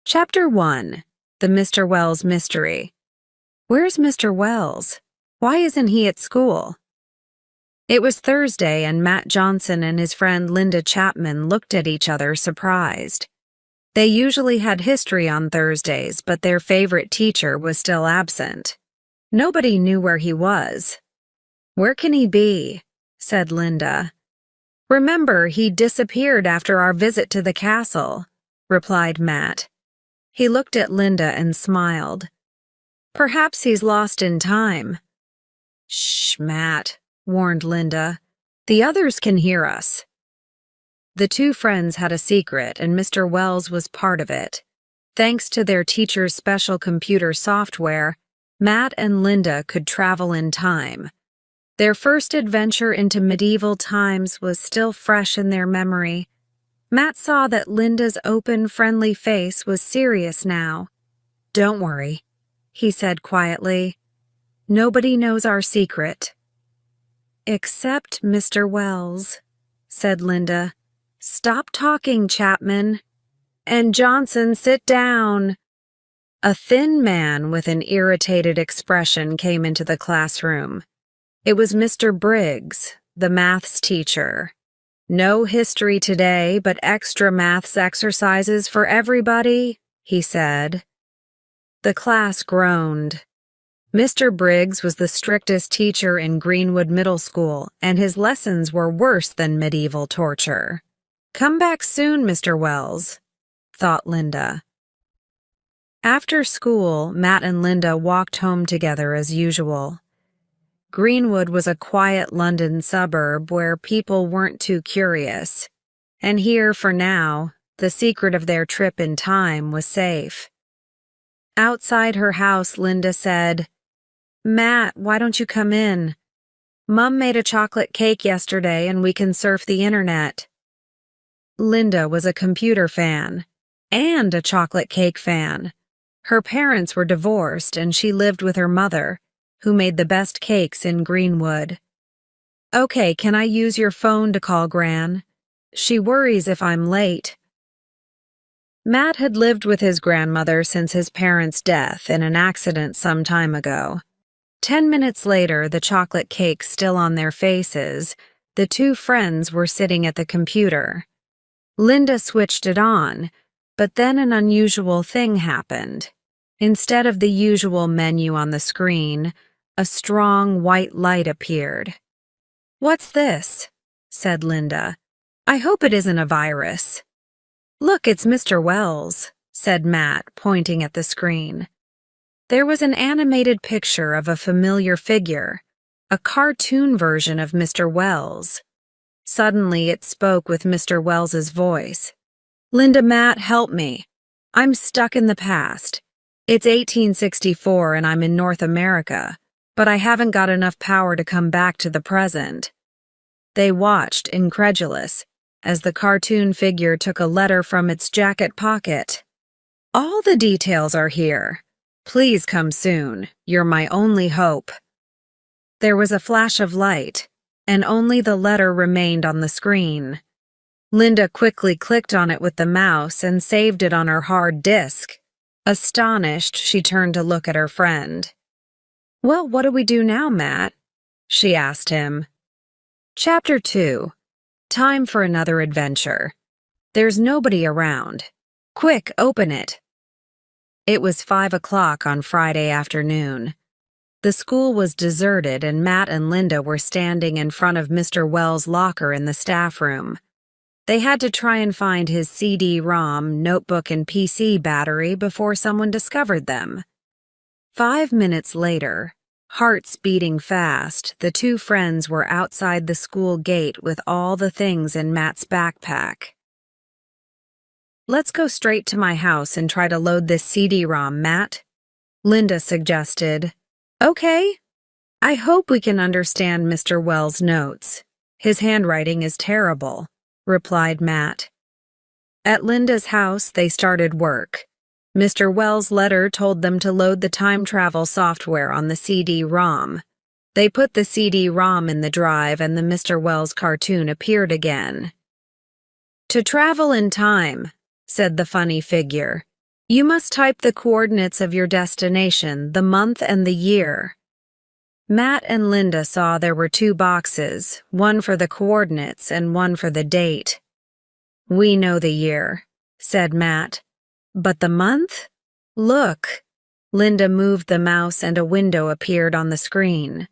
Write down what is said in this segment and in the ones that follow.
Chapter 1. The Mr. Wells Mystery. Where's Mr. Wells? Why isn't he at school? It was Thursday, and Matt Johnson and his friend Linda Chapman looked at each other surprised. They usually had history on Thursdays, but their favorite teacher was still absent. Nobody knew where he was. "Where can he be?" said Linda. "Remember, he disappeared after our visit to the castle," replied Matt. He looked at Linda and smiled. "Perhaps he's lost in time." "Shh, Matt," warned Linda. "The others can hear us." The two friends had a secret, and Mr. Wells was part of it. Thanks to their teacher's special computer software, Matt and Linda could travel in time. Their first adventure into medieval times was still fresh in their memory. Matt saw that Linda's open, friendly face was serious now. "Don't worry," he said quietly. "Nobody knows our secret." "Except Mr. Wells," said Linda. "Stop talking, Chapman. And Johnson, sit down." A thin man with an irritated expression came into the classroom. It was Mr. Briggs, the maths teacher. "No history today, but extra maths exercises for everybody," he said. The class groaned. Mr. Briggs was the strictest teacher in Greenwood Middle School, and his lessons were worse than medieval torture. "Come back soon, Mr. Wells," thought Linda. After school, Matt and Linda walked home together as usual. Greenwood was a quiet London suburb where people weren't too curious, and here, for now, the secret of their trip in time was safe. Outside her house, Linda said, "Matt, why don't you come in? Mom made a chocolate cake yesterday and we can surf the internet." Linda was a computer fan and a chocolate cake fan. Her parents were divorced and she lived with her mother, who made the best cakes in Greenwood. "Okay, can I use your phone to call Gran? She worries if I'm late." Matt had lived with his grandmother since his parents' death in an accident some time ago. 10 minutes later, the chocolate cake still on their faces, the two friends were sitting at the computer. Linda switched it on, but then an unusual thing happened. Instead of the usual menu on the screen, a strong white light appeared. "What's this?" said Linda. "I hope it isn't a virus." "Look, it's Mr. Wells," said Matt, pointing at the screen. There was an animated picture of a familiar figure, a cartoon version of Mr. Wells. Suddenly it spoke with Mr. Wells's voice. "Linda, Matt, help me. I'm stuck in the past. It's 1864 and I'm in North America, but I haven't got enough power to come back to the present." They watched, incredulous, as the cartoon figure took a letter from its jacket pocket. "All the details are here. Please come soon. You're my only hope." There was a flash of light, and only the letter remained on the screen. Linda quickly clicked on it with the mouse and saved it on her hard disk. Astonished, she turned to look at her friend. "Well, what do we do now, Matt?" she asked him. Chapter 2. Time for another adventure. There's nobody around. Quick, open it. It was 5 o'clock on Friday afternoon. The school was deserted and Matt and Linda were standing in front of Mr. Wells' locker in the staff room. They had to try and find his CD-ROM, notebook, and PC battery before someone discovered them. 5 minutes later, hearts beating fast, the two friends were outside the school gate with all the things in Matt's backpack. "Let's go straight to my house and try to load this CD-ROM, Matt," Linda suggested. "Okay. I hope we can understand Mr. Wells' notes. His handwriting is terrible," replied Matt. At Linda's house, they started work. Mr. Wells' letter told them to load the time travel software on the CD-ROM. They put the CD-ROM in the drive and the Mr. Wells cartoon appeared again. "To travel in time," said the funny figure, You must type the coordinates of your destination, the month and the year. Matt and Linda saw there were 2 boxes, one for the coordinates and one for the date. We know the year, said Matt. But the month? Look. Linda moved the mouse and a window appeared on the screen.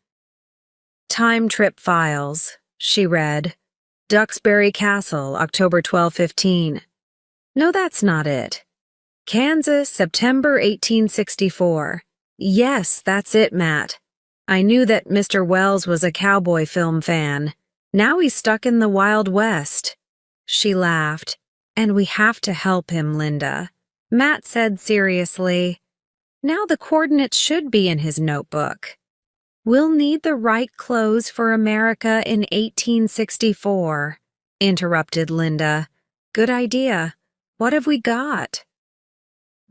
Time trip files, she read. Duxbury Castle, October 1215. No, that's not it. Kansas, September 1864. Yes, that's it, Matt. I knew that Mr. Wells was a cowboy film fan. Now he's stuck in the Wild West. She laughed. And we have to help him, Linda. Matt said seriously. Now the coordinates should be in his notebook. We'll need the right clothes for America in 1864, interrupted Linda. Good idea. What have we got?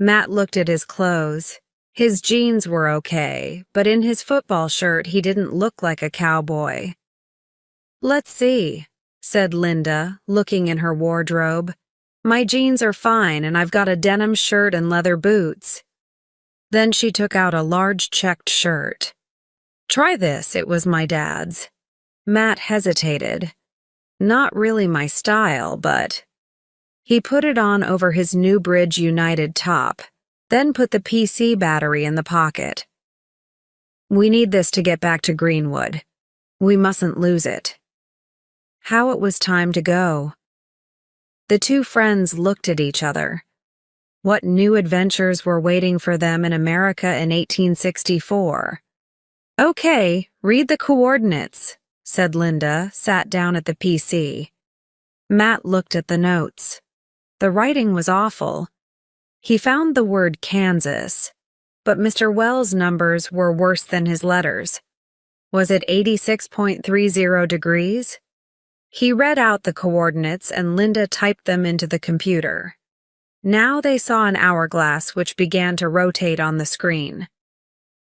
Matt looked at his clothes. His jeans were okay, but in his football shirt he didn't look like a cowboy. Let's see, said Linda, looking in her wardrobe. My jeans are fine and I've got a denim shirt and leather boots. Then she took out a large checked shirt. Try this, it was my dad's. Matt hesitated. Not really my style, but... He put it on over his Newbridge United top, then put the PC battery in the pocket. We need this to get back to Greenwood. We mustn't lose it. How it was time to go. The 2 friends looked at each other. What new adventures were waiting for them in America in 1864? Okay, read the coordinates, said Linda, sat down at the PC. Matt looked at the notes. The writing was awful. He found the word Kansas, but Mr. Wells' numbers were worse than his letters. Was it 86.30 degrees? He read out the coordinates and Linda typed them into the computer. Now they saw an hourglass which began to rotate on the screen.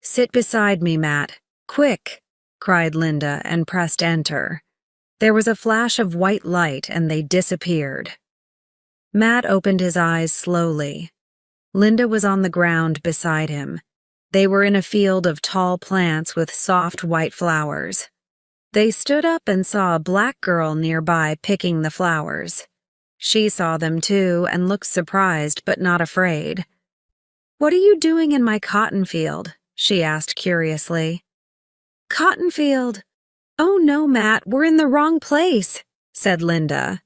Sit beside me, Matt. Quick, cried Linda and pressed enter. There was a flash of white light and they disappeared. Matt opened his eyes slowly. Linda was on the ground beside him. They were in a field of tall plants with soft white flowers. They stood up and saw a black girl nearby picking the flowers. She saw them too and looked surprised but not afraid. What are you doing in my cotton field? She asked curiously. Cotton field? Oh no, Matt, we're in the wrong place, said Linda.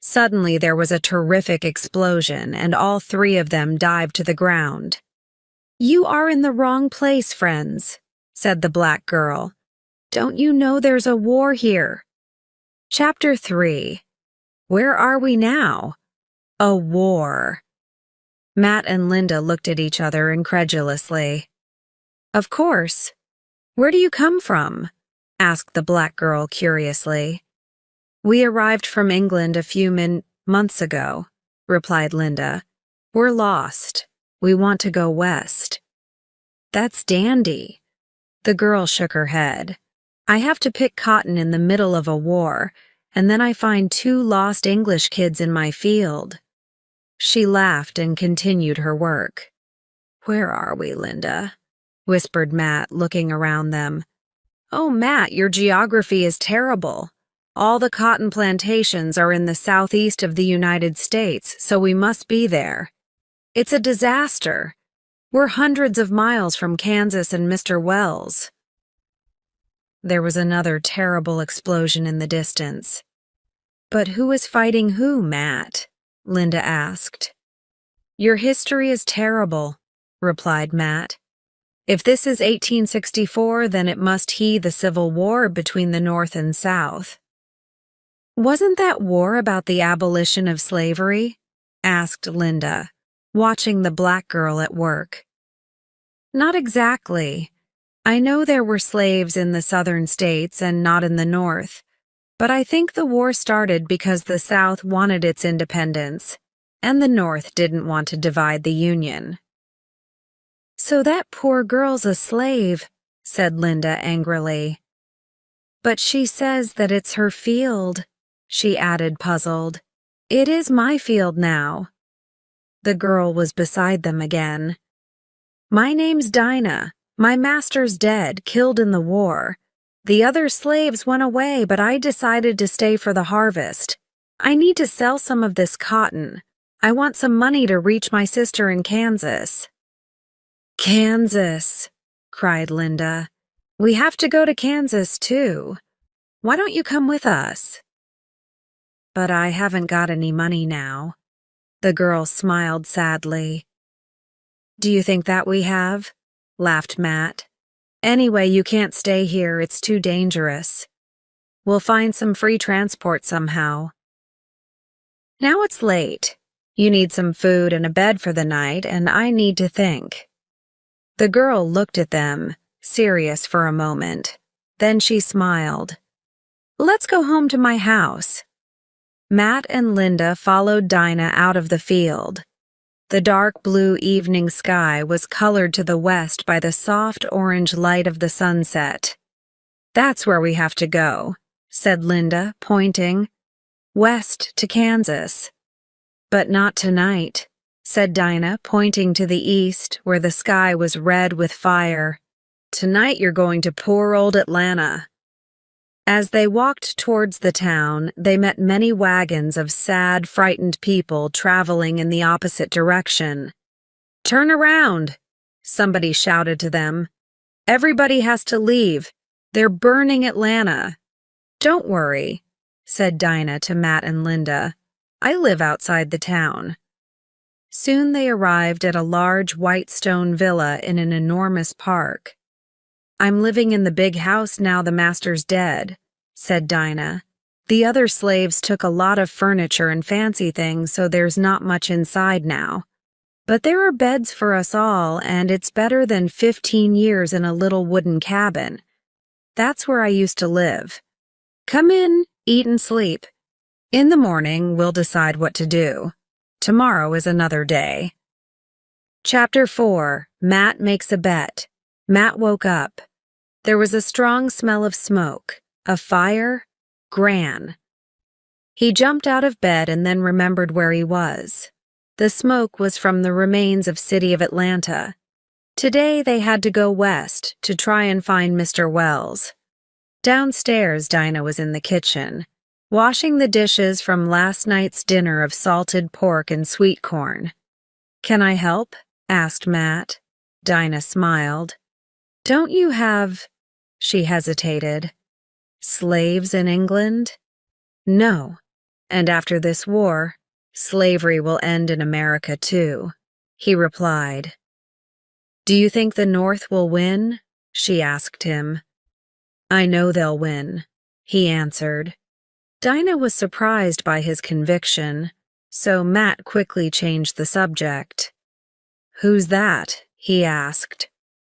Suddenly there was a terrific explosion and all 3 of them dived to the ground. You are in the wrong place, friends, said the black girl. Don't you know there's a war here? Chapter 3. Where are we now? A war. Matt and Linda looked at each other incredulously. Of course. Where do you come from? Asked the black girl curiously. We arrived from England a few months ago, replied Linda. We're lost. We want to go west. That's dandy. The girl shook her head. I have to pick cotton in the middle of a war, and then I find 2 lost English kids in my field. She laughed and continued her work. Where are we, Linda? Whispered Matt, looking around them. Oh, Matt, your geography is terrible. All the cotton plantations are in the southeast of the United States, so we must be there. It's a disaster. We're hundreds of miles from Kansas and Mr. Wells. There was another terrible explosion in the distance. But who is fighting who, Matt? Linda asked. Your history is terrible, replied Matt. If this is 1864, then it must he the Civil War between the North and South. Wasn't that war about the abolition of slavery? Asked Linda, watching the black girl at work. Not exactly. I know there were slaves in the southern states and not in the North, but I think the war started because the South wanted its independence, and the North didn't want to divide the Union. So that poor girl's a slave, said Linda angrily. But she says that it's her field, she added puzzled. It is my field now. The girl was beside them again. My name's Dinah. My master's dead, killed in the war. The other slaves went away, but I decided to stay for the harvest. I need to sell some of this cotton. I want some money to reach my sister in Kansas. Kansas, cried Linda. We have to go to Kansas, too. Why don't you come with us? But I haven't got any money now. The girl smiled sadly. Do you think that we have? Laughed Matt. Anyway, you can't stay here. It's too dangerous. We'll find some free transport somehow. Now it's late. You need some food and a bed for the night, and I need to think. The girl looked at them, serious for a moment. Then she smiled. Let's go home to my house. Matt and Linda followed Dinah out of the field. The dark blue evening sky was colored to the west by the soft orange light of the sunset. That's where we have to go, said Linda, pointing. West to Kansas. But not tonight, said Dinah, pointing to the east where the sky was red with fire. Tonight you're going to poor old Atlanta. As they walked towards the town, they met many wagons of sad, frightened people traveling in the opposite direction. Turn around, somebody shouted to them. Everybody has to leave. They're burning Atlanta. Don't worry, said Dinah to Matt and Linda. I live outside the town. Soon they arrived at a large white stone villa in an enormous park. I'm living in the big house now the master's dead, said Dinah. The other slaves took a lot of furniture and fancy things, so there's not much inside now. But there are beds for us all, and it's better than 15 years in a little wooden cabin. That's where I used to live. Come in, eat and sleep. In the morning, we'll decide what to do. Tomorrow is another day. Chapter 4. Matt makes a bet. Matt woke up. There was a strong smell of smoke, of fire, Gran. He jumped out of bed and then remembered where he was. The smoke was from the remains of City of Atlanta. Today they had to go west to try and find Mr. Wells. Downstairs, Dinah was in the kitchen, washing the dishes from last night's dinner of salted pork and sweet corn. Can I help? Asked Matt. Dinah smiled. Don't you have... She hesitated. Slaves in England? No. And after this war, slavery will end in America too, he replied. Do you think the North will win? She asked him. I know they'll win, he answered. Dinah was surprised by his conviction, so Matt quickly changed the subject. Who's that? He asked,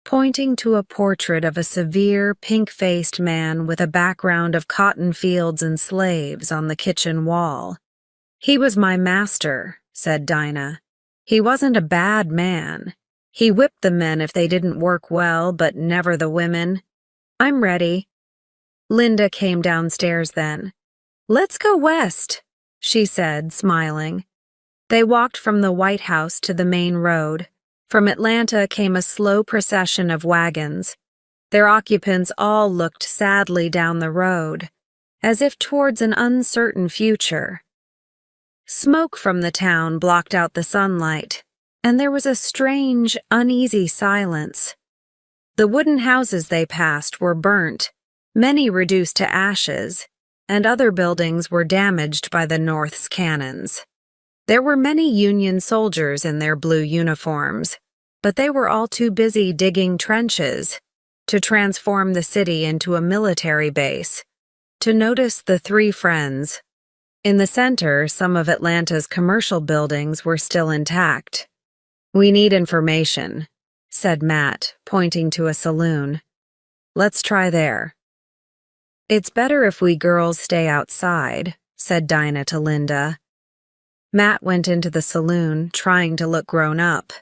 pointing to a portrait of a severe, pink-faced man with a background of cotton fields and slaves on the kitchen wall. He was my master, said Dinah. He wasn't a bad man. He whipped the men if they didn't work well, but never the women. I'm ready. Linda came downstairs then. Let's go west, she said, smiling. They walked from the White House to the main road. From Atlanta came a slow procession of wagons. Their occupants all looked sadly down the road, as if towards an uncertain future. Smoke from the town blocked out the sunlight, and there was a strange, uneasy silence. The wooden houses they passed were burnt, many reduced to ashes, and other buildings were damaged by the North's cannons. There were many Union soldiers in their blue uniforms, but they were all too busy digging trenches to transform the city into a military base, to notice the three friends. In the center, some of Atlanta's commercial buildings were still intact. We need information, said Matt, pointing to a saloon. Let's try there. It's better if we girls stay outside, said Dinah to Linda. Matt went into the saloon, trying to look grown up.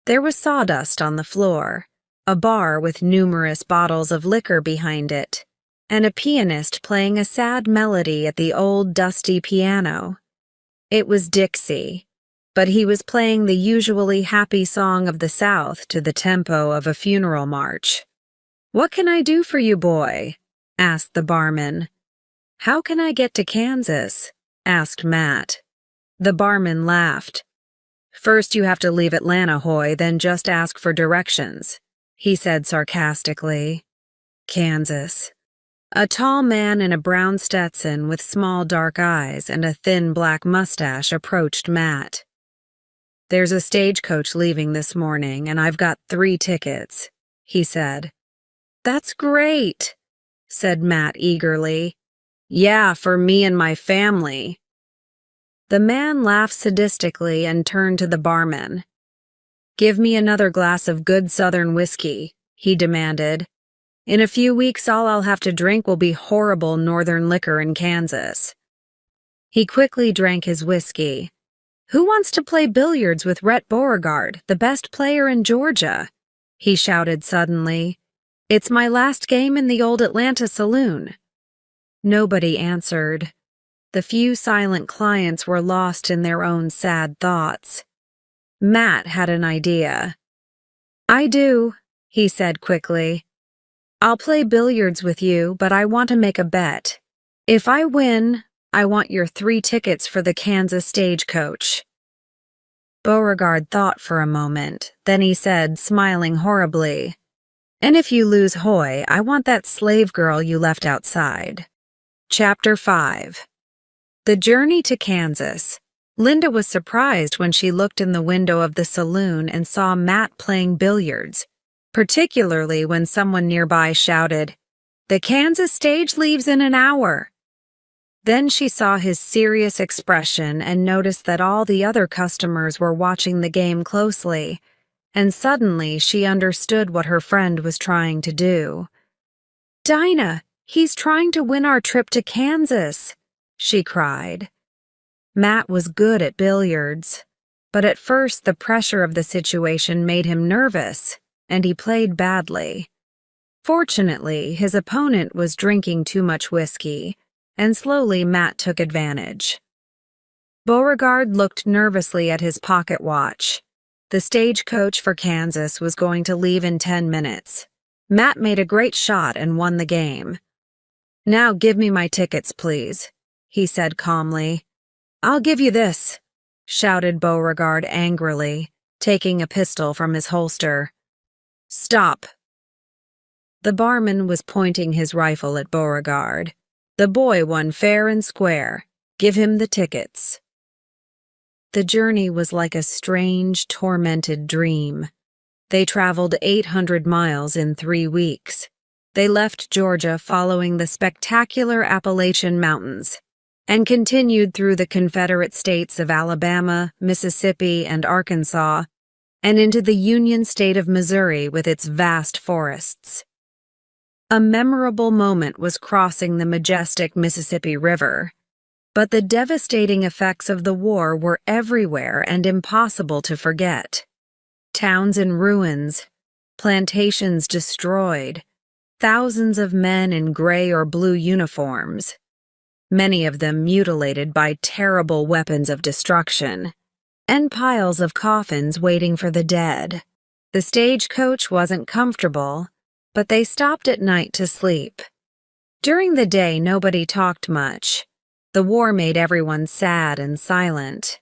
There was sawdust on the floor, a bar with numerous bottles of liquor behind it, and a pianist playing a sad melody at the old dusty piano. It was Dixie, but he was playing the usually happy song of the South to the tempo of a funeral march. "What can I do for you, boy?" asked the barman. "How can I get to Kansas?" asked Matt. The barman laughed. "First you have to leave Atlanta, Hoy, then just ask for directions," he said sarcastically. Kansas. A tall man in a brown Stetson with small dark eyes and a thin black mustache approached Matt. "There's a stagecoach leaving this morning, and I've got 3 tickets," he said. "That's great," said Matt eagerly. "Yeah, for me and my family." The man laughed sadistically and turned to the barman. "Give me another glass of good Southern whiskey," he demanded. "In a few weeks all I'll have to drink will be horrible Northern liquor in Kansas." He quickly drank his whiskey. "Who wants to play billiards with Rhett Beauregard, the best player in Georgia?" he shouted suddenly. "It's my last game in the old Atlanta saloon." Nobody answered. The few silent clients were lost in their own sad thoughts. Matt had an idea. "I do," he said quickly. "I'll play billiards with you, but I want to make a bet. If I win, I want your 3 tickets for the Kansas stagecoach." Beauregard thought for a moment, then he said, smiling horribly, "And if you lose, Hoy, I want that slave girl you left outside." Chapter 5. The journey to Kansas. Linda was surprised when she looked in the window of the saloon and saw Matt playing billiards, particularly when someone nearby shouted, "The Kansas stage leaves in an hour." Then she saw his serious expression and noticed that all the other customers were watching the game closely, and suddenly she understood what her friend was trying to do. "Dinah, he's trying to win our trip to Kansas," she cried. Matt was good at billiards, but at first the pressure of the situation made him nervous, and he played badly. Fortunately, his opponent was drinking too much whiskey, and slowly Matt took advantage. Beauregard looked nervously at his pocket watch. The stagecoach for Kansas was going to leave in 10 minutes. Matt made a great shot and won the game. "Now give me my tickets, please," he said calmly. "I'll give you this," shouted Beauregard angrily, taking a pistol from his holster. "Stop." The barman was pointing his rifle at Beauregard. "The boy won fair and square. Give him the tickets." The journey was like a strange, tormented dream. They traveled 800 miles in 3 weeks. They left Georgia following the spectacular Appalachian Mountains and continued through the Confederate states of Alabama, Mississippi, and Arkansas, and into the Union state of Missouri with its vast forests. A memorable moment was crossing the majestic Mississippi River, but the devastating effects of the war were everywhere and impossible to forget. Towns in ruins, plantations destroyed, thousands of men in gray or blue uniforms, many of them mutilated by terrible weapons of destruction, and piles of coffins waiting for the dead. The stagecoach wasn't comfortable, but they stopped at night to sleep. During the day, nobody talked much. The war made everyone sad and silent.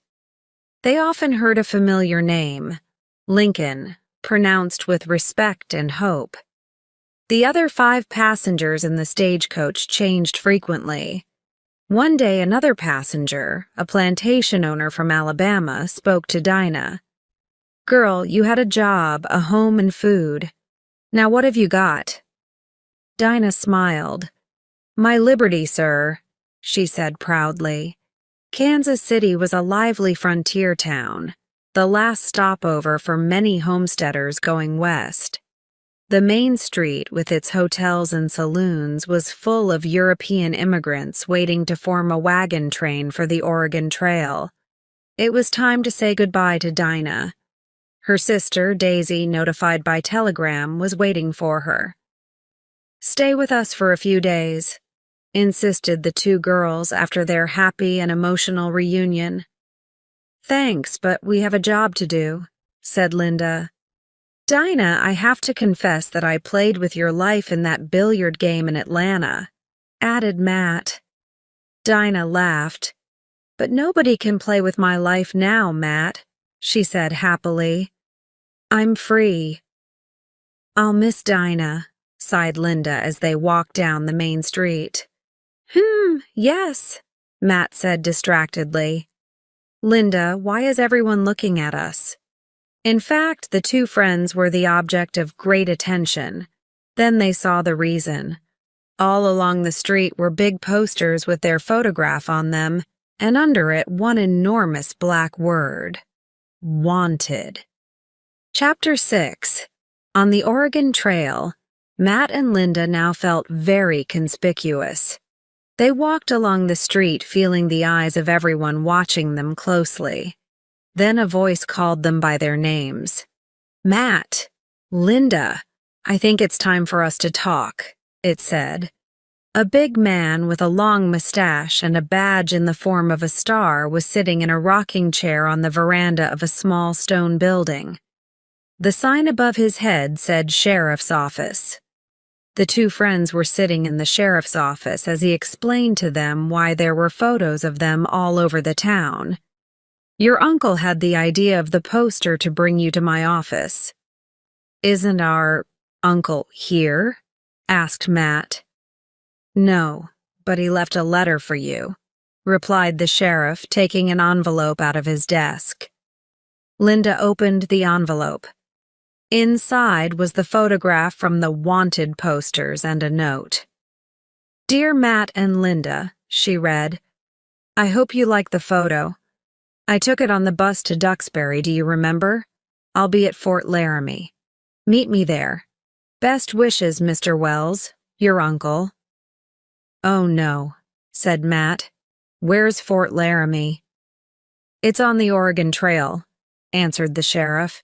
They often heard a familiar name, Lincoln, pronounced with respect and hope. The other 5 passengers in the stagecoach changed frequently. One day, another passenger, a plantation owner from Alabama, spoke to Dinah. "Girl, you had a job, a home, and food. Now what have you got?" Dinah smiled. "My liberty, sir," she said proudly. Kansas City was a lively frontier town, the last stopover for many homesteaders going west. The main street, with its hotels and saloons, was full of European immigrants waiting to form a wagon train for the Oregon Trail. It was time to say goodbye to Dinah. Her sister, Daisy, notified by telegram, was waiting for her. "Stay with us for a few days," insisted the 2 girls after their happy and emotional reunion. Thanks, but we have a job to do, said Linda. Dinah, I have to confess that I played with your life in that billiard game in Atlanta, added Matt. Dinah laughed. But nobody can play with my life now, Matt, she said happily. I'm free. I'll miss Dinah, sighed Linda as they walked down the main street. Yes, Matt said distractedly. Linda, why is everyone looking at us? In fact, the two friends were the object of great attention. Then they saw the reason. All along the street were big posters with their photograph on them, and under it one enormous black word. Wanted. Chapter 6. On the Oregon Trail, Matt and Linda now felt very conspicuous. They walked along the street feeling the eyes of everyone watching them closely. Then a voice called them by their names. Matt, Linda, I think it's time for us to talk, it said. A big man with a long mustache and a badge in the form of a star was sitting in a rocking chair on the veranda of a small stone building. The sign above his head said Sheriff's Office. The two friends were sitting in the sheriff's office as he explained to them why there were photos of them all over the town. Your uncle had the idea of the poster to bring you to my office. Isn't our uncle here? Asked Matt. No, but he left a letter for you, replied the sheriff, taking an envelope out of his desk. Linda opened the envelope. Inside was the photograph from the wanted posters and a note. Dear Matt and Linda, she read, I hope you like the photo. I took it on the bus to Duxbury, do you remember? I'll be at Fort Laramie. Meet me there. Best wishes, Mr. Wells, your uncle. Oh no, said Matt. Where's Fort Laramie? It's on the Oregon Trail, answered the sheriff.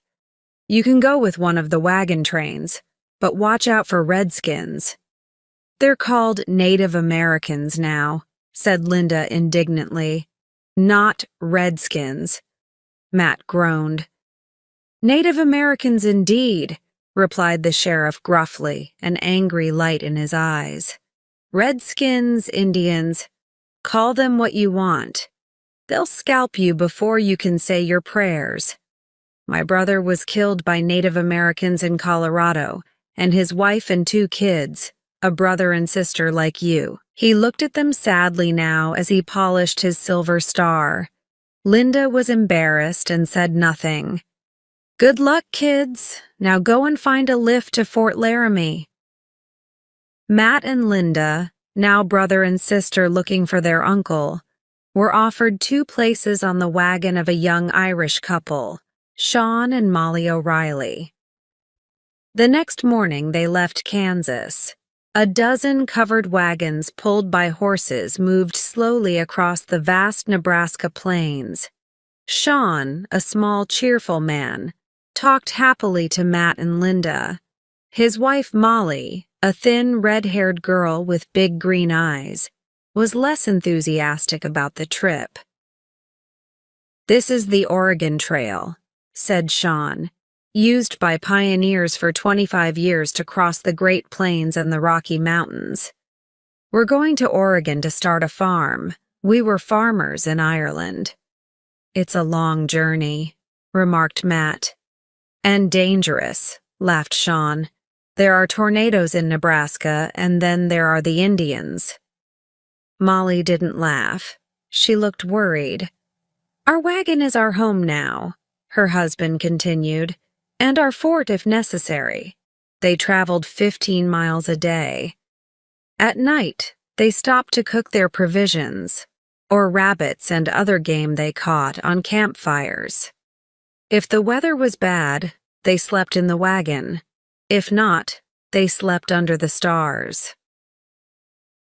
You can go with one of the wagon trains, but watch out for redskins. They're called Native Americans now, said Linda indignantly. Not redskins. Matt groaned. Native Americans indeed, replied the sheriff gruffly, an angry light in his eyes. Redskins, Indians, call them what you want. They'll scalp you before you can say your prayers. My brother was killed by Native Americans in Colorado, and his wife and 2 kids, a brother and sister like you. He looked at them sadly now as he polished his silver star. Linda was embarrassed and said nothing. Good luck, kids. Now go and find a lift to Fort Laramie. Matt and Linda, now brother and sister looking for their uncle, were offered 2 places on the wagon of a young Irish couple, Sean and Molly O'Reilly. The next morning they left Kansas. A dozen covered wagons pulled by horses moved slowly across the vast Nebraska plains. Sean, a small, cheerful man, talked happily to Matt and Linda. His wife, Molly, a thin, red-haired girl with big green eyes, was less enthusiastic about the trip. This is the Oregon Trail, said Sean, used by pioneers for 25 years to cross the Great Plains and the Rocky Mountains. We're going to Oregon to start a farm. We were farmers in Ireland. It's a long journey, remarked Matt. And dangerous, laughed Sean. There are tornadoes in Nebraska, and then there are the Indians. Molly didn't laugh. She looked worried. Our wagon is our home now, her husband continued, and our fort if necessary. They traveled 15 miles a day. At night, they stopped to cook their provisions, or rabbits and other game they caught on campfires. If the weather was bad, they slept in the wagon. If not, they slept under the stars.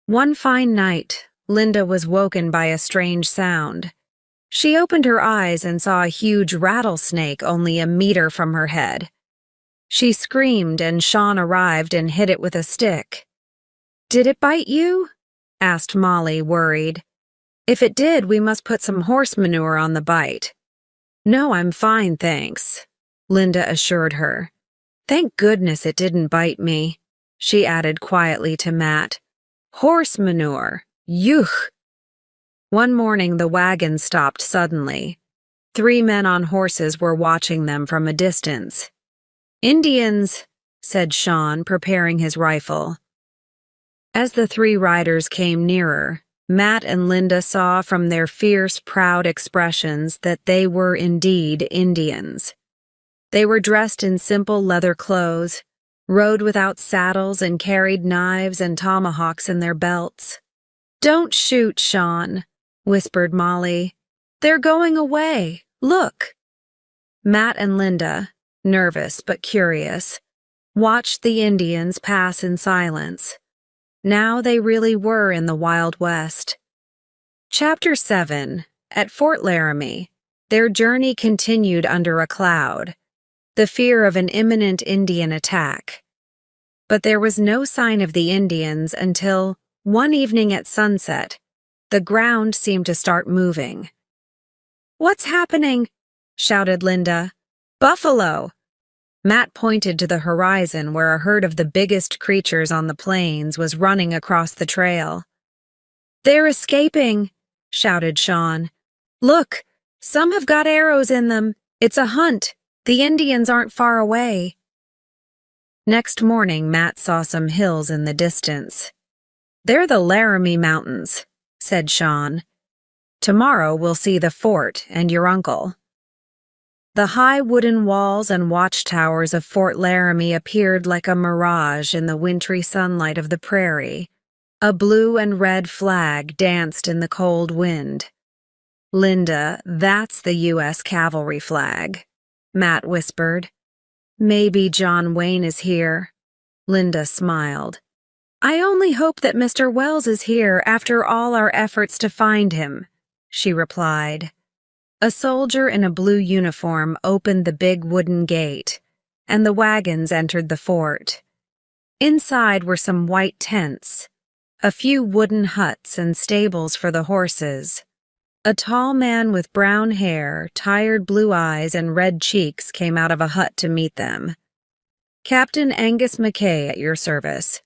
One fine night, Linda was woken by a strange sound. She opened her eyes and saw a huge rattlesnake only a meter from her head. She screamed, and Sean arrived and hit it with a stick. Did it bite you? Asked Molly, worried. If it did, we must put some horse manure on the bite. No, I'm fine, thanks, Linda assured her. Thank goodness it didn't bite me, she added quietly to Matt. Horse manure. Yuck! One morning the wagon stopped suddenly. 3 men on horses were watching them from a distance. Indians, said Sean, preparing his rifle. As the 3 riders came nearer, Matt and Linda saw from their fierce, proud expressions that they were indeed Indians. They were dressed in simple leather clothes, rode without saddles, and carried knives and tomahawks in their belts. Don't shoot, Sean, whispered Molly. They're going away. Look. Matt and Linda, nervous but curious, watched the Indians pass in silence. Now they really were in the Wild West. Chapter 7. At Fort Laramie, their journey continued under a cloud, the fear of an imminent Indian attack. But there was no sign of the Indians until, one evening at sunset, the ground seemed to start moving. What's happening? Shouted Linda. Buffalo! Matt pointed to the horizon where a herd of the biggest creatures on the plains was running across the trail. They're escaping, shouted Sean. Look, some have got arrows in them. It's a hunt. The Indians aren't far away. Next morning, Matt saw some hills in the distance. They're the Laramie Mountains, said Sean. Tomorrow we'll see the fort and your uncle. The high wooden walls and watchtowers of Fort Laramie appeared like a mirage in the wintry sunlight of the prairie. A blue and red flag danced in the cold wind. Linda, that's the U.S. cavalry flag, Matt whispered. Maybe John Wayne is here. Linda smiled. I only hope that Mr. Wells is here after all our efforts to find him, she replied. A soldier in a blue uniform opened the big wooden gate, and the wagons entered the fort. Inside were some white tents, a few wooden huts and stables for the horses. A tall man with brown hair, tired blue eyes, and red cheeks came out of a hut to meet them. Captain Angus McKay at your service,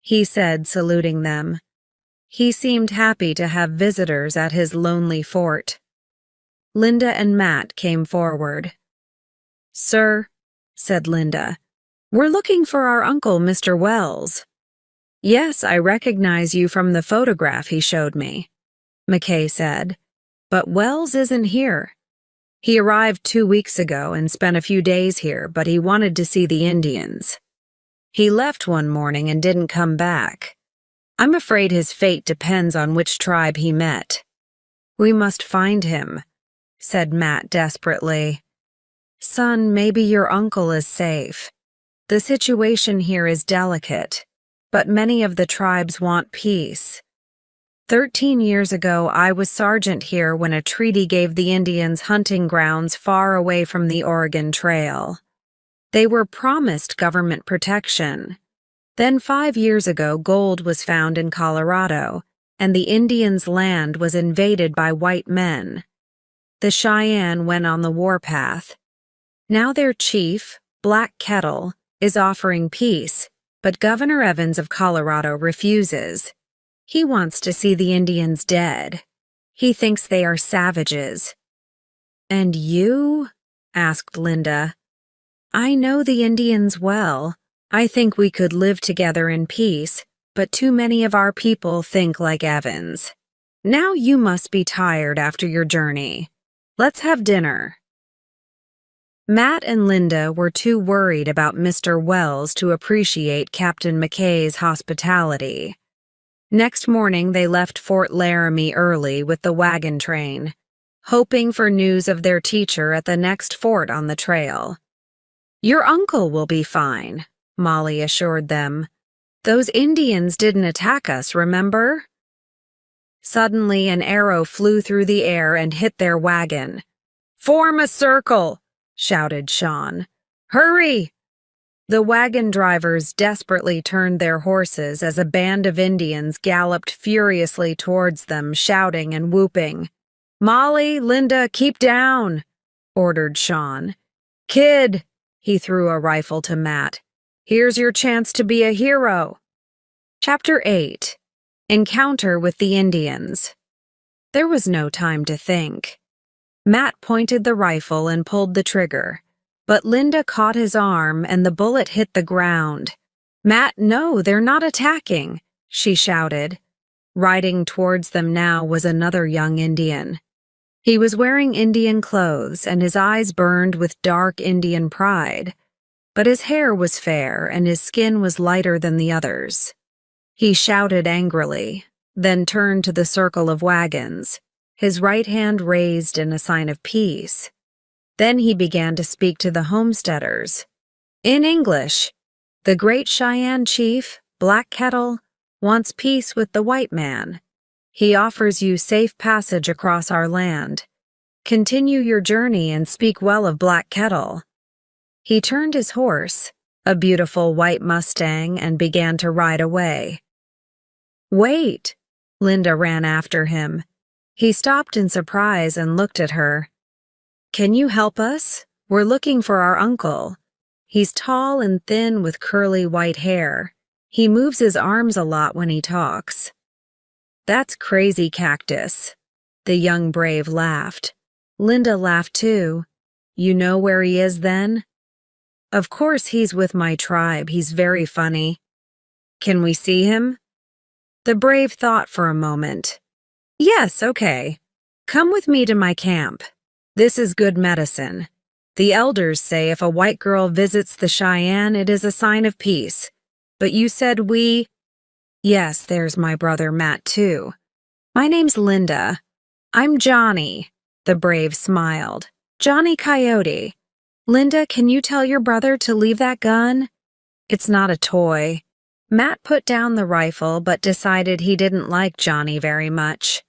he said, saluting them. He seemed happy to have visitors at his lonely fort. Linda and Matt came forward. Sir, said Linda, we're looking for our uncle, Mr. Wells. Yes, I recognize you from the photograph he showed me, McKay said, but Wells isn't here. He arrived 2 weeks ago and spent a few days here, but he wanted to see the Indians. He left one morning and didn't come back. I'm afraid his fate depends on which tribe he met. We must find him, said Matt desperately. Son, maybe your uncle is safe. The situation here is delicate, but many of the tribes want peace. 13 years ago, I was sergeant here when a treaty gave the Indians hunting grounds far away from the Oregon Trail. They were promised government protection. Then 5 years ago, gold was found in Colorado, and the Indians' land was invaded by white men. The Cheyenne went on the warpath. Now their chief, Black Kettle, is offering peace, but Governor Evans of Colorado refuses. He wants to see the Indians dead. He thinks they are savages. And you? Asked Linda. I know the Indians well. I think we could live together in peace, but too many of our people think like Evans. Now you must be tired after your journey. Let's have dinner. Matt and Linda were too worried about Mr. Wells to appreciate Captain McKay's hospitality. Next morning, they left Fort Laramie early with the wagon train, hoping for news of their teacher at the next fort on the trail. Your uncle will be fine, Molly assured them. Those Indians didn't attack us, remember? Suddenly, an arrow flew through the air and hit their wagon. Form a circle, shouted Sean. Hurry! The wagon drivers desperately turned their horses as a band of Indians galloped furiously towards them, shouting and whooping. Molly, Linda, keep down! ordered Sean. Kid, he threw a rifle to Matt. Here's your chance to be a hero. Chapter 8. Encounter with the Indians. There was no time to think. Matt pointed the rifle and pulled the trigger, but Linda caught his arm and the bullet hit the ground. Matt, no, they're not attacking, she shouted. Riding towards them now was another young Indian. He was wearing Indian clothes and his eyes burned with dark Indian pride, but his hair was fair and his skin was lighter than the others. He shouted angrily, then turned to the circle of wagons, his right hand raised in a sign of peace. Then he began to speak to the homesteaders. In English, the great Cheyenne chief, Black Kettle, wants peace with the white man. He offers you safe passage across our land. Continue your journey and speak well of Black Kettle. He turned his horse, a beautiful white Mustang, and began to ride away. Wait! Linda ran after him. He stopped in surprise and looked at her. Can you help us? We're looking for our uncle. He's tall and thin with curly white hair. He moves his arms a lot when he talks. That's Crazy Cactus. The young brave laughed. Linda laughed too. You know where he is then? Of course he's with my tribe. He's very funny. Can we see him? The brave thought for a moment. Yes, okay. Come with me to my camp. This is good medicine. The elders say if a white girl visits the Cheyenne, it is a sign of peace. But you said we... Yes, there's my brother Matt too. My name's Linda. I'm Johnny. The brave smiled. Johnny Coyote. Linda, can you tell your brother to leave that gun? It's not a toy. Matt put down the rifle but decided he didn't like Johnny very much.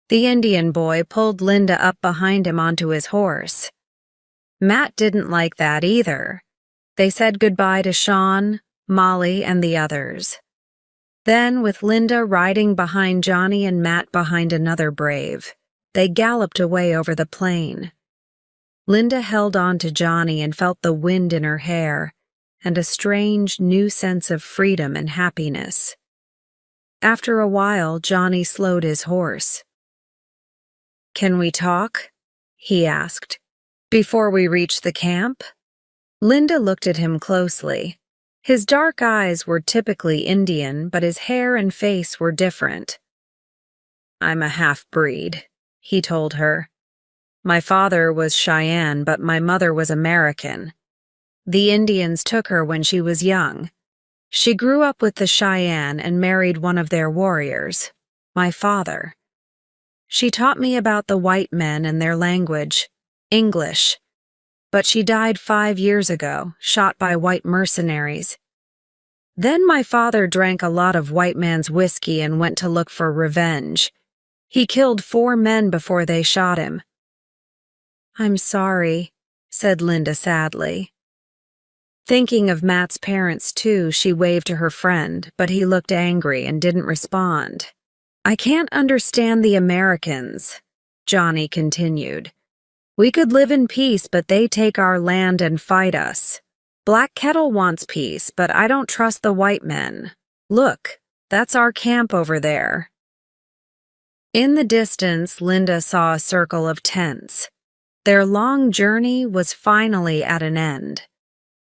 The Indian boy pulled Linda up behind him onto his horse. Matt didn't like that either. They said goodbye to Sean, Molly, and the others. Then, with Linda riding behind Johnny and Matt behind another brave, they galloped away over the plain. Linda held on to Johnny and felt the wind in her hair and a strange new sense of freedom and happiness. After a while, Johnny slowed his horse. Can we talk? He asked. Before we reach the camp? Linda looked at him closely. His dark eyes were typically Indian, but his hair and face were different. I'm a half-breed, he told her. My father was Cheyenne, but my mother was American. The Indians took her when she was young. She grew up with the Cheyenne and married one of their warriors, my father. She taught me about the white men and their language, English. But she died 5 years ago, shot by white mercenaries. Then my father drank a lot of white man's whiskey and went to look for revenge. He killed 4 men before they shot him. I'm sorry, said Linda sadly. Thinking of Matt's parents too, she waved to her friend, but he looked angry and didn't respond. I can't understand the Americans, Johnny continued. We could live in peace, but they take our land and fight us. Black Kettle wants peace, but I don't trust the white men. Look, that's our camp over there. In the distance, Linda saw a circle of tents. Their long journey was finally at an end.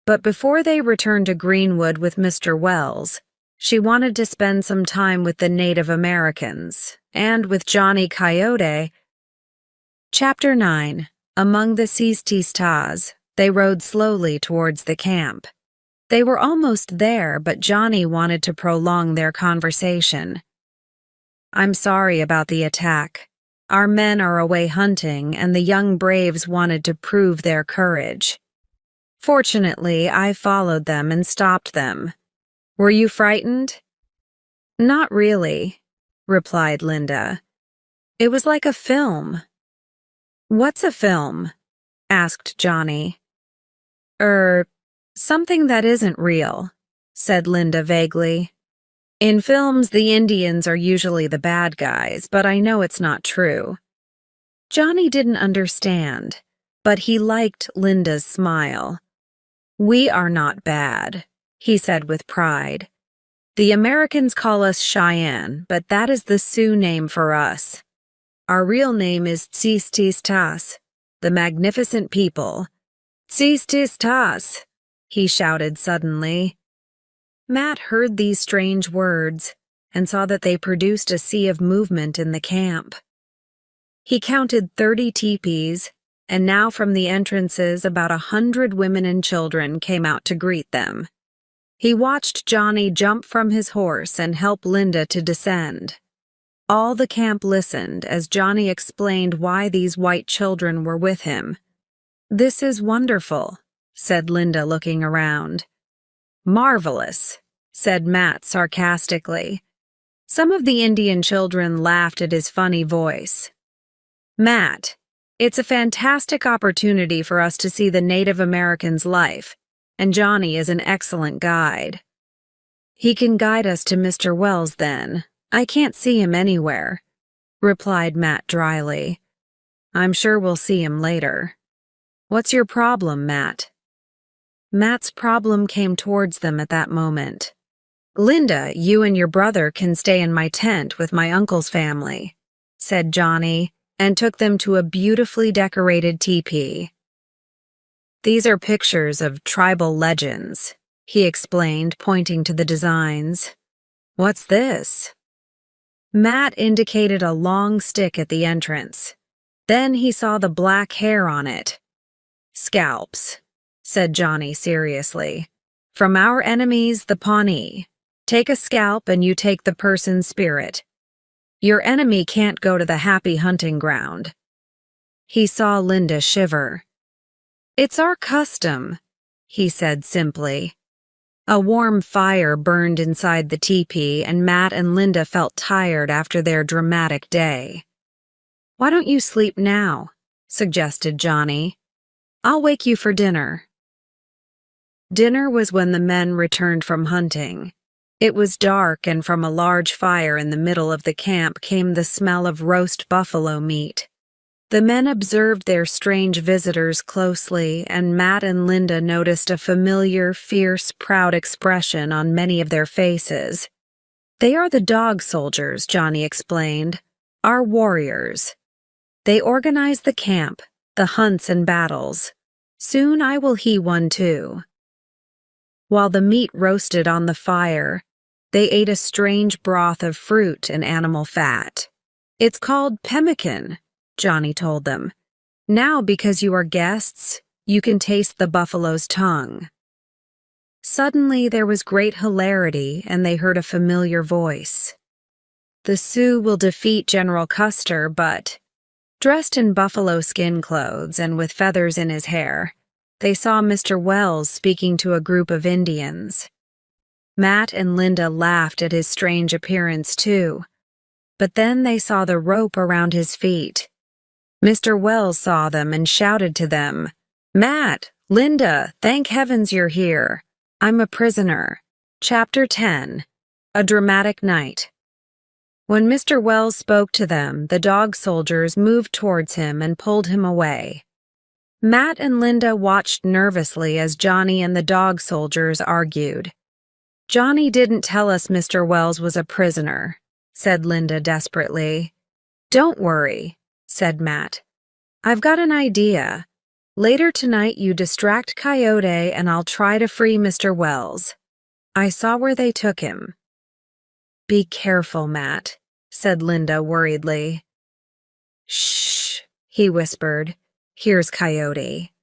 But before they returned to Greenwood with Mr. Wells, she wanted to spend some time with the Native Americans and with Johnny Coyote. Chapter 9. Among the Sististas, they rode slowly towards the camp. They were almost there, but Johnny wanted to prolong their conversation. I'm sorry about the attack. Our men are away hunting, and the young braves wanted to prove their courage. Fortunately, I followed them and stopped them. Were you frightened? Not really, replied Linda. It was like a film. What's a film? Asked Johnny. Something that isn't real, said Linda vaguely. In films, the Indians are usually the bad guys, but I know it's not true. Johnny didn't understand. but he liked Linda's smile. "We are not bad," he said with pride. "The Americans call us Cheyenne, but that is the Sioux name for us. Our real name is Tsistas, the magnificent people." "Tsistas!" he shouted suddenly. Matt heard these strange words and saw that they produced a sea of movement in the camp. He counted 30 teepees, and now from the entrances about 100 women and children came out to greet them. He watched Johnny jump from his horse and help Linda to descend. All the camp listened as Johnny explained why these white children were with him. "This is wonderful," said Linda, looking around. "Marvelous," said Matt sarcastically. Some of the Indian children laughed at his funny voice. "Matt, it's a fantastic opportunity for us to see the Native Americans' life, and Johnny is an excellent guide." "He can guide us to Mr. Wells, then. I can't see him anywhere," replied Matt dryly. "I'm sure we'll see him later. What's your problem, Matt?" Matt's problem came towards them at that moment. "Linda, you and your brother can stay in my tent with my uncle's family," said Johnny, and took them to a beautifully decorated teepee. "These are pictures of tribal legends," he explained, pointing to the designs. "What's this?" Matt indicated a long stick at the entrance. Then he saw the black hair on it. "Scalps," said Johnny seriously. "From our enemies, the Pawnee. Take a scalp and you take the person's spirit. Your enemy can't go to the happy hunting ground." He saw Linda shiver. "It's our custom," he said simply. A warm fire burned inside the teepee, and Matt and Linda felt tired after their dramatic day. "Why don't you sleep now?" suggested Johnny. "I'll wake you for dinner." Dinner was when the men returned from hunting. It was dark, and from a large fire in the middle of the camp came the smell of roast buffalo meat. The men observed their strange visitors closely, and Matt and Linda noticed a familiar, fierce, proud expression on many of their faces. "They are the dog soldiers," Johnny explained, "our warriors. They organize the camp, the hunts and battles. Soon I will he one too." While the meat roasted on the fire, they ate a strange broth of fruit and animal fat. "It's called pemmican," Johnny told them. "Now, because you are guests, you can taste the buffalo's tongue." Suddenly there was great hilarity, and they heard a familiar voice. "The Sioux will defeat General Custer, but..." Dressed in buffalo skin clothes and with feathers in his hair, they saw Mr. Wells speaking to a group of Indians. Matt and Linda laughed at his strange appearance too, but then they saw the rope around his feet. Mr. Wells saw them and shouted to them, "Matt, Linda, thank heavens you're here. I'm a prisoner." Chapter 10. A Dramatic Night. When Mr. Wells spoke to them, the dog soldiers moved towards him and pulled him away. Matt and Linda watched nervously as Johnny and the dog soldiers argued. "Johnny didn't tell us Mr. Wells was a prisoner," said Linda desperately. "Don't worry," said Matt. "I've got an idea. Later tonight you distract Coyote and I'll try to free Mr. Wells. I saw where they took him." "Be careful, Matt," said Linda worriedly. "Shh," he whispered. "Here's Coyote."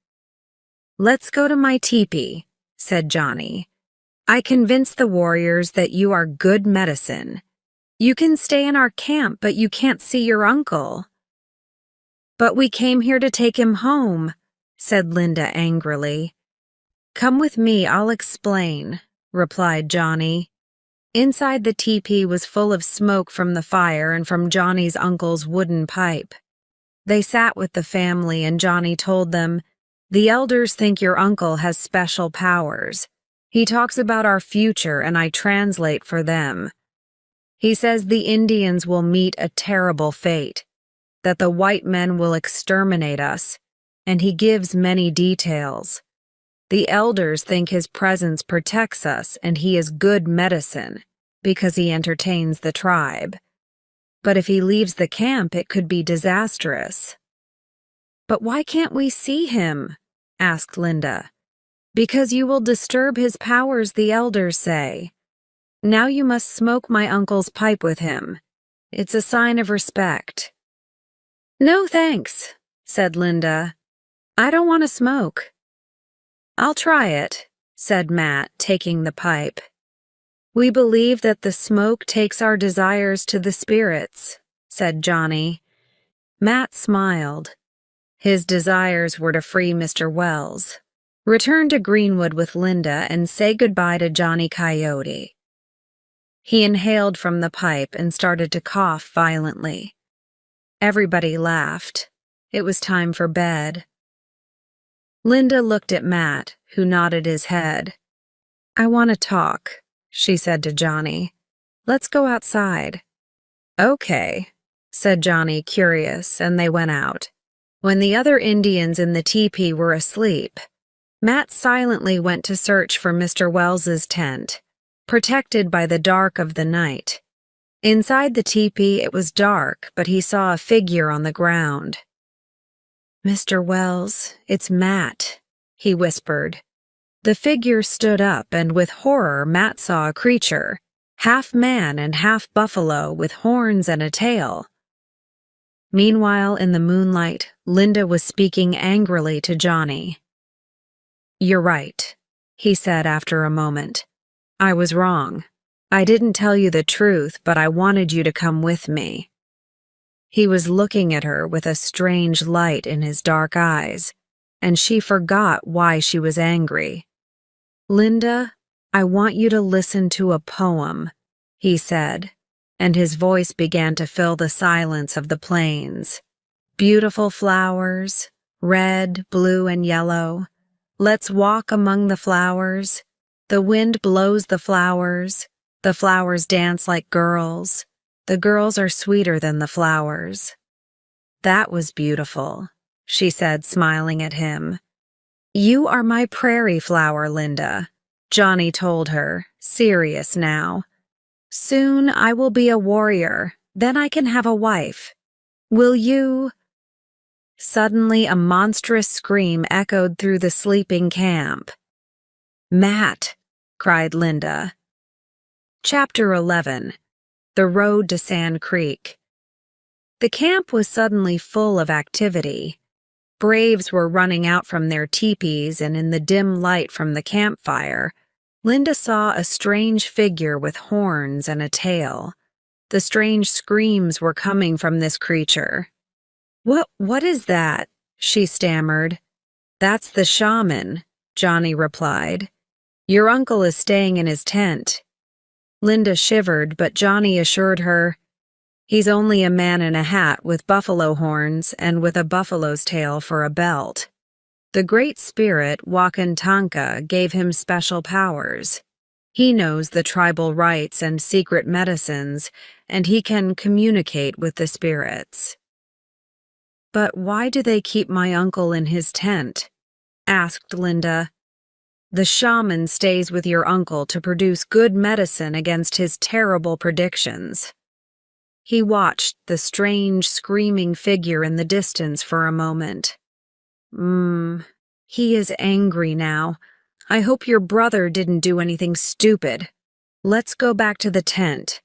"Let's go to my teepee," said Johnny. "I convinced the warriors that you are good medicine. You can stay in our camp, but you can't see your uncle." "But we came here to take him home," said Linda angrily. "Come with me, I'll explain," replied Johnny. Inside the teepee was full of smoke from the fire and from Johnny's uncle's wooden pipe. They sat with the family and Johnny told them, "The elders think your uncle has special powers. He talks about our future and I translate for them. He says the Indians will meet a terrible fate, that the white men will exterminate us, and he gives many details. The elders think his presence protects us and he is good medicine because he entertains the tribe. But if he leaves the camp, it could be disastrous. But why can't we see him? Asked Linda. Because you will disturb his powers, the elders say. Now you must smoke my uncle's pipe with him. It's a sign of respect. No thanks, said Linda. I don't want to smoke. I'll try it, said Matt, taking the pipe. We believe that the smoke takes our desires to the spirits, said Johnny. Matt smiled. His desires were to free Mr. Wells, return to Greenwood with Linda, and say goodbye to Johnny Coyote. He inhaled from the pipe and started to cough violently. Everybody laughed. It was time for bed. Linda looked at Matt, who nodded his head. I want to talk, she said to Johnny. Let's go outside. Okay, said Johnny, curious, and they went out. When the other Indians in the teepee were asleep, Matt silently went to search for Mr. Wells's tent, protected by the dark of the night. Inside the teepee it was dark, but he saw a figure on the ground. Mr. Wells, it's Matt, he whispered. The figure stood up, and with horror Matt saw a creature, half man and half buffalo, with horns and a tail. Meanwhile, in the moonlight, Linda was speaking angrily to Johnny. You're right, he said after a moment. I was wrong. I didn't tell you the truth, but I wanted you to come with me. He was looking at her with a strange light in his dark eyes, and she forgot why she was angry. Linda, I want you to listen to a poem, he said, and his voice began to fill the silence of the plains. Beautiful flowers, red, blue, and yellow. Let's walk among the flowers. The wind blows the flowers dance like girls. The girls are sweeter than the flowers. That was beautiful, she said, smiling at him. You are my prairie flower, Linda, Johnny told her, serious now. Soon I will be a warrior, then I can have a wife. Will you? Suddenly a monstrous scream echoed through the sleeping camp. Matt, cried Linda. Chapter 11. The Road to Sand Creek. The camp was suddenly full of activity. Braves were running out from their teepees, and in the dim light from the campfire, Linda saw a strange figure with horns and a tail. The strange screams were coming from this creature. What is that? She stammered. That's the shaman, Johnny replied. Your uncle is staying in his tent. Linda shivered, but Johnny assured her, he's only a man in a hat with buffalo horns and with a buffalo's tail for a belt. The Great Spirit, Wakantanka, gave him special powers. He knows the tribal rites and secret medicines, and he can communicate with the spirits. But why do they keep my uncle in his tent? Asked Linda. The shaman stays with your uncle to produce good medicine against his terrible predictions. He watched the strange, screaming figure in the distance for a moment. He is angry now. I hope your brother didn't do anything stupid. Let's go back to the tent.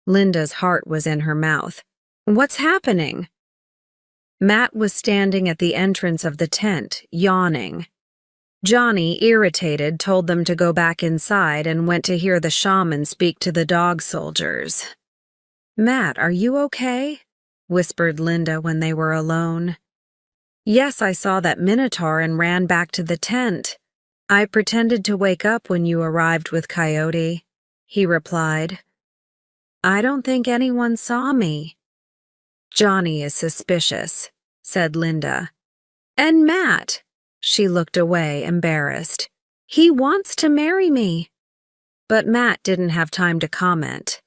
Linda's heart was in her mouth. What's happening? Matt was standing at the entrance of the tent, yawning. Johnny, irritated, told them to go back inside and went to hear the shaman speak to the dog soldiers. Matt, are you okay? Whispered Linda when they were alone. Yes, I saw that minotaur and ran back to the tent. I pretended to wake up when you arrived with Coyote, he replied. I don't think anyone saw me. Johnny is suspicious, said Linda. And Matt. She looked away, embarrassed. He wants to marry me. But Matt didn't have time to comment.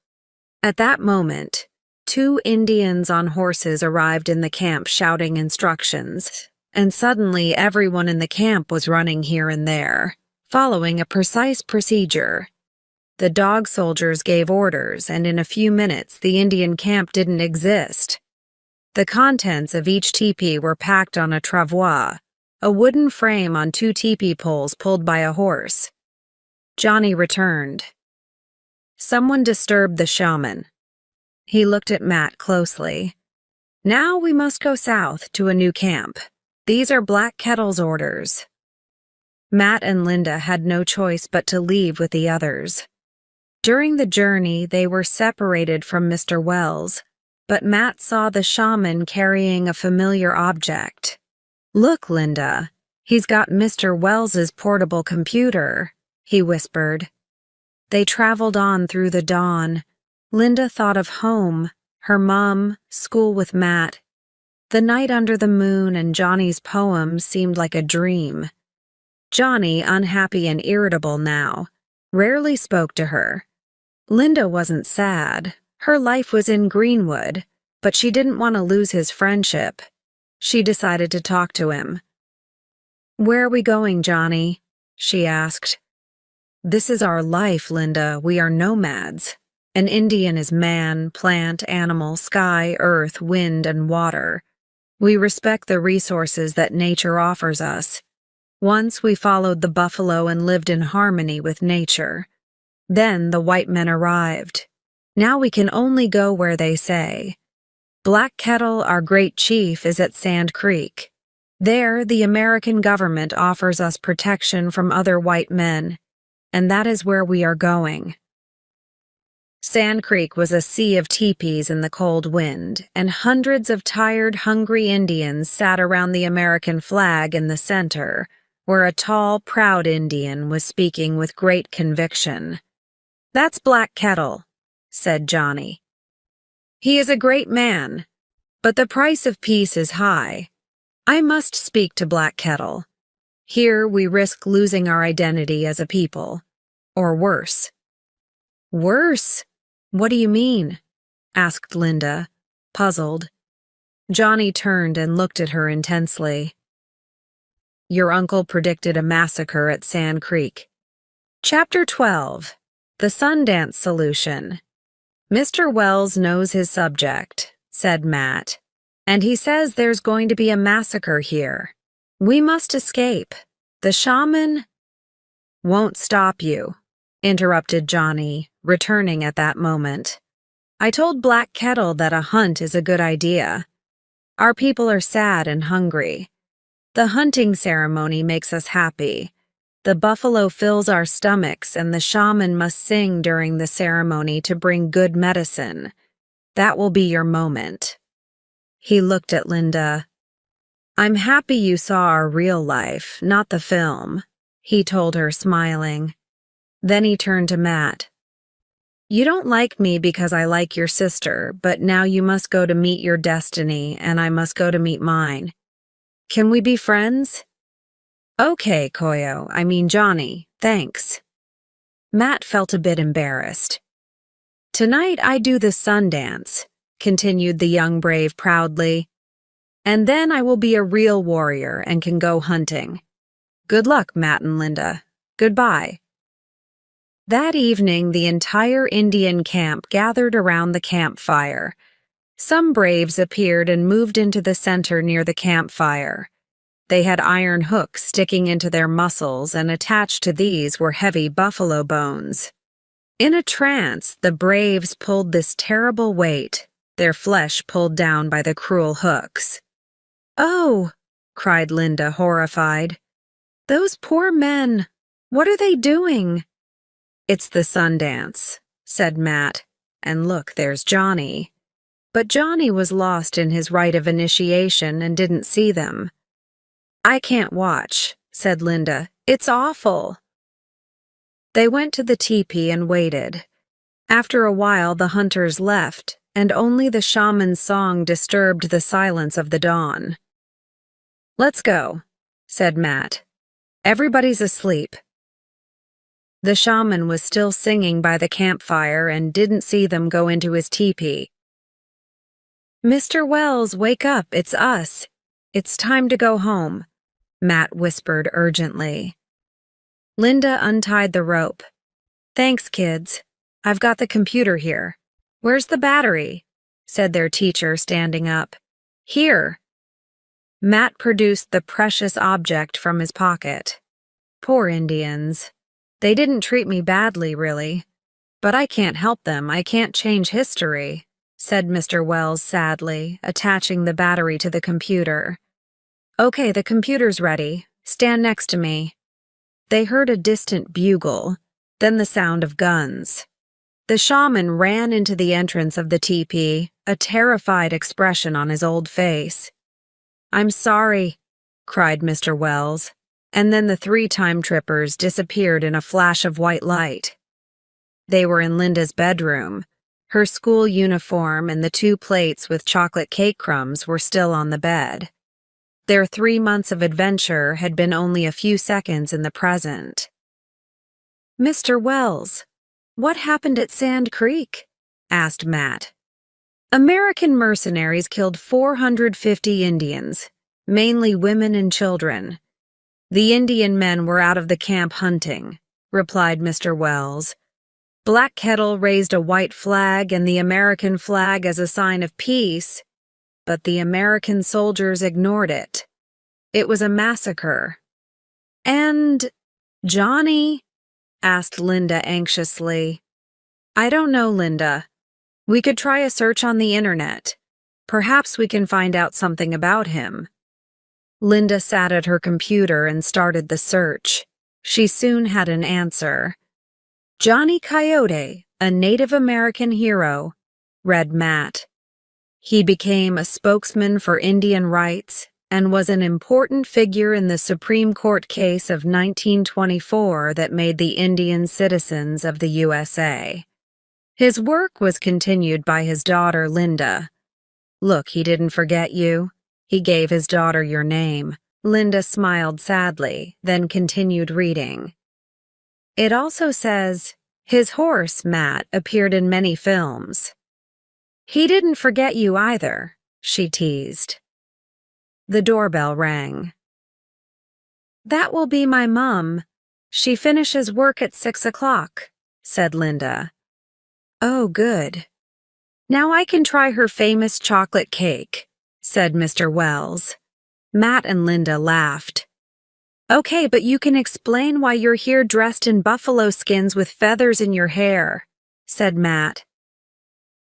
At that moment, 2 Indians on horses arrived in the camp shouting instructions. and suddenly everyone in the camp was running here and there, following a precise procedure. The dog soldiers gave orders, and in a few minutes the Indian camp didn't exist. The contents of each teepee were packed on a travois, a wooden frame on two teepee poles pulled by a horse. Johnny returned. Someone disturbed the shaman. He looked at Matt closely. Now we must go south to a new camp. These are Black Kettle's orders. Matt and Linda had no choice but to leave with the others. During the journey, they were separated from Mr. Wells, but Matt saw the shaman carrying a familiar object. Look, Linda, he's got Mr. Wells's portable computer, he whispered. They traveled on through the dawn. Linda thought of home, her mom, school with Matt. The night under the moon and Johnny's poem seemed like a dream. Johnny, unhappy and irritable now, rarely spoke to her. Linda wasn't sad. Her life was in Greenwood, but she didn't want to lose his friendship. She decided to talk to him. "Where are we going, Johnny?" she asked. "This is our life, Linda. We are nomads. An Indian is man, plant, animal, sky, earth, wind, and water. We respect the resources that nature offers us. Once we followed the buffalo and lived in harmony with nature. Then the white men arrived. Now we can only go where they say. Black Kettle, our great chief, is at Sand Creek. There, the American government offers us protection from other white men, and that is where we are going." Sand Creek was a sea of teepees in the cold wind, and hundreds of tired, hungry Indians sat around the American flag in the center, where a tall, proud Indian was speaking with great conviction. "That's Black Kettle," said Johnny. "He is a great man, but the price of peace is high. I must speak to Black Kettle. Here we risk losing our identity as a people, or worse." "Worse? What do you mean?" asked Linda, puzzled. Johnny turned and looked at her intensely. "Your uncle predicted a massacre at Sand Creek." Chapter 12. The Sundance Solution. "Mr. Wells knows his subject," said Matt, "and he says there's going to be a massacre here. We must escape. The shaman—" "Won't stop you," interrupted Johnny, returning at that moment. "I told Black Kettle that a hunt is a good idea. Our people are sad and hungry. The hunting ceremony makes us happy. The buffalo fills our stomachs, and the shaman must sing during the ceremony to bring good medicine. That will be your moment." He looked at Linda. "I'm happy you saw our real life, not the film," he told her, smiling. Then he turned to Matt. "You don't like me because I like your sister, but now you must go to meet your destiny, and I must go to meet mine. Can we be friends?" "Okay, Johnny, thanks." Matt felt a bit embarrassed. "Tonight I do the Sundance," continued the young brave proudly. "And then I will be a real warrior and can go hunting. Good luck, Matt and Linda. Goodbye." That evening, the entire Indian camp gathered around the campfire. Some braves appeared and moved into the center near the campfire. They had iron hooks sticking into their muscles, and attached to these were heavy buffalo bones. In a trance, the braves pulled this terrible weight, their flesh pulled down by the cruel hooks. "Oh!" cried Linda, horrified. "Those poor men! What are they doing?" "It's the Sundance," said Matt. "And look, there's Johnny." But Johnny was lost in his rite of initiation and didn't see them. "I can't watch," said Linda. "It's awful." They went to the teepee and waited. After a while, the hunters left, and only the shaman's song disturbed the silence of the dawn. "Let's go," said Matt. "Everybody's asleep." The shaman was still singing by the campfire and didn't see them go into his teepee. "Mr. Wells, wake up, it's us. It's time to go home, Matt whispered urgently. Linda untied the rope. Thanks, kids. I've got the computer here. Where's the battery? Said their teacher, standing up. Here. Matt produced the precious object from his pocket. Poor Indians. They didn't treat me badly, really. But I can't help them. I can't change history, said Mr. Wells sadly, attaching the battery to the computer. Okay, the computer's ready. Stand next to me. They heard a distant bugle, then the sound of guns. The shaman ran into the entrance of the teepee, a terrified expression on his old face. I'm sorry, cried Mr. Wells, and then the 3 time-trippers disappeared in a flash of white light. They were in Linda's bedroom. Her school uniform and the 2 plates with chocolate cake crumbs were still on the bed. Their 3 months of adventure had been only a few seconds in the present. Mr. Wells, what happened at Sand Creek? Asked Matt. American mercenaries killed 450 Indians, mainly women and children. The Indian men were out of the camp hunting, replied Mr. Wells. Black Kettle raised a white flag and the American flag as a sign of peace, but the American soldiers ignored it. It was a massacre. And Johnny? Asked Linda anxiously. I don't know, Linda. We could try a search on the internet. Perhaps we can find out something about him. Linda sat at her computer and started the search. She soon had an answer. Johnny Coyote, a Native American hero, read Matt. He became a spokesman for Indian rights and was an important figure in the Supreme Court case of 1924 that made the Indians citizens of the USA. His work was continued by his daughter, Linda. Look, he didn't forget you. He gave his daughter your name. Linda smiled sadly, then continued reading. It also says, his horse, Matt, appeared in many films. He didn't forget you either, she teased. The doorbell rang. That will be my mum. She finishes work at 6 o'clock, said Linda. Oh, good. Now I can try her famous chocolate cake, said Mr. Wells. Matt and Linda laughed. Okay, but you can explain why you're here dressed in buffalo skins with feathers in your hair, said Matt.